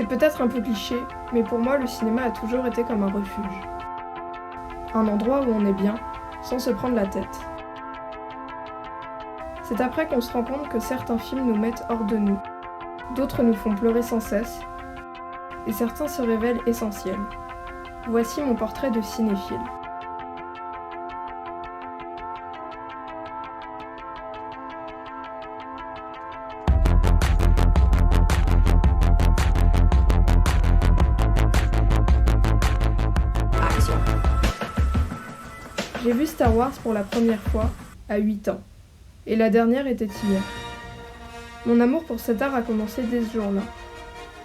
C'est peut-être un peu cliché, mais pour moi le cinéma a toujours été comme un refuge. Un endroit où on est bien, sans se prendre la tête. C'est après qu'on se rend compte que certains films nous mettent hors de nous, d'autres nous font pleurer sans cesse, et certains se révèlent essentiels. Voici mon portrait de cinéphile. J'ai vu Star Wars pour la première fois à 8 ans, et la dernière était hier. Mon amour pour cet art a commencé dès ce jour-là.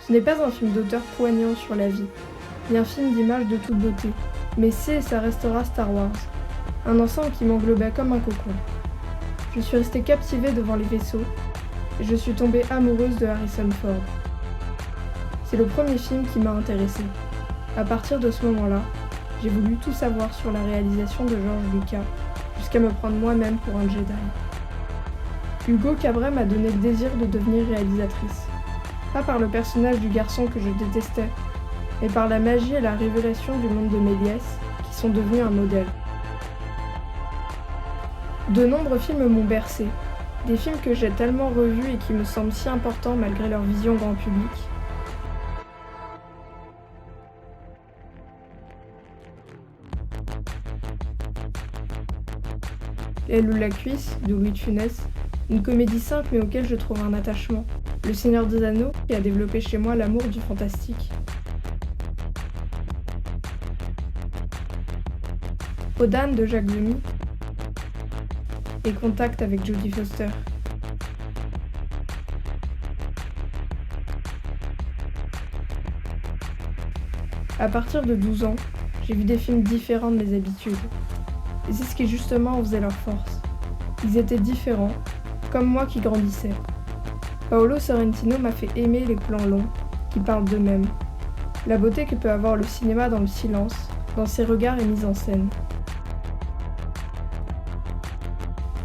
Ce n'est pas un film d'auteur poignant sur la vie, ni un film d'image de toute beauté, mais c'est et ça restera Star Wars, un ensemble qui m'englobait comme un cocon. Je suis restée captivée devant les vaisseaux, et je suis tombée amoureuse de Harrison Ford. C'est le premier film qui m'a intéressée. À partir de ce moment-là, j'ai voulu tout savoir sur la réalisation de George Lucas, jusqu'à me prendre moi-même pour un Jedi. Hugo Cabret m'a donné le désir de devenir réalisatrice. Pas par le personnage du garçon que je détestais, mais par la magie et la révélation du monde de Méliès, qui sont devenus un modèle. De nombreux films m'ont bercé, des films que j'ai tellement revus et qui me semblent si importants malgré leur vision grand public. L'aile ou la cuisse, de Louis de Funès, une comédie simple mais auquel je trouve un attachement. Le Seigneur des Anneaux, qui a développé chez moi l'amour du fantastique. Odane de Jacques Demy et Contact avec Jodie Foster. À partir de 12 ans, j'ai vu des films différents de mes habitudes. Et c'est ce qui justement en faisait leur force. Ils étaient différents, comme moi qui grandissais. Paolo Sorrentino m'a fait aimer les plans longs, qui parlent d'eux-mêmes. La beauté que peut avoir le cinéma dans le silence, dans ses regards et mises en scène.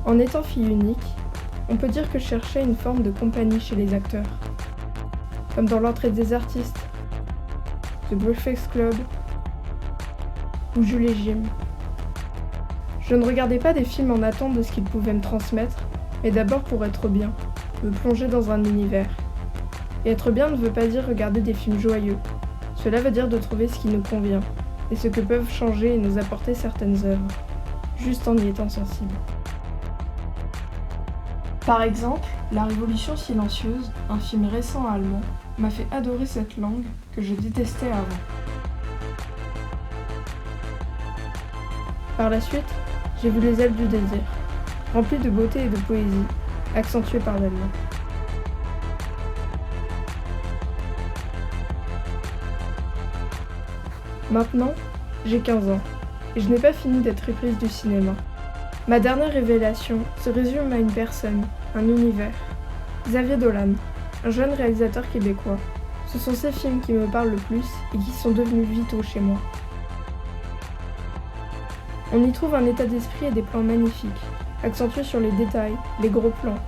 En étant fille unique, on peut dire que je cherchais une forme de compagnie chez les acteurs. Comme dans L'Entrée des artistes, The Breakfast Club ou Jules et Jim. Je ne regardais pas des films en attente de ce qu'ils pouvaient me transmettre, mais d'abord pour être bien, me plonger dans un univers. Et être bien ne veut pas dire regarder des films joyeux. Cela veut dire de trouver ce qui nous convient, et ce que peuvent changer et nous apporter certaines œuvres, juste en y étant sensible. Par exemple, La Révolution silencieuse, un film récent allemand, m'a fait adorer cette langue que je détestais avant. Par la suite, j'ai vu Les ailes du désir, rempli de beauté et de poésie, accentué par l'allemand. Maintenant, j'ai 15 ans, et je n'ai pas fini d'être éprise du cinéma. Ma dernière révélation se résume à une personne, un univers. Xavier Dolan, un jeune réalisateur québécois. Ce sont ces films qui me parlent le plus et qui sont devenus vitaux chez moi. On y trouve un état d'esprit et des plans magnifiques, accentués sur les détails, les gros plans.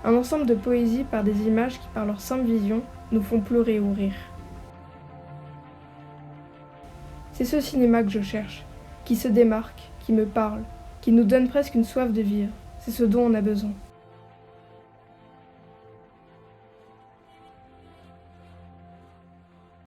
Un ensemble de poésie par des images qui, par leur simple vision, nous font pleurer ou rire. C'est ce cinéma que je cherche, qui se démarque, qui me parle, qui nous donne presque une soif de vivre. C'est ce dont on a besoin.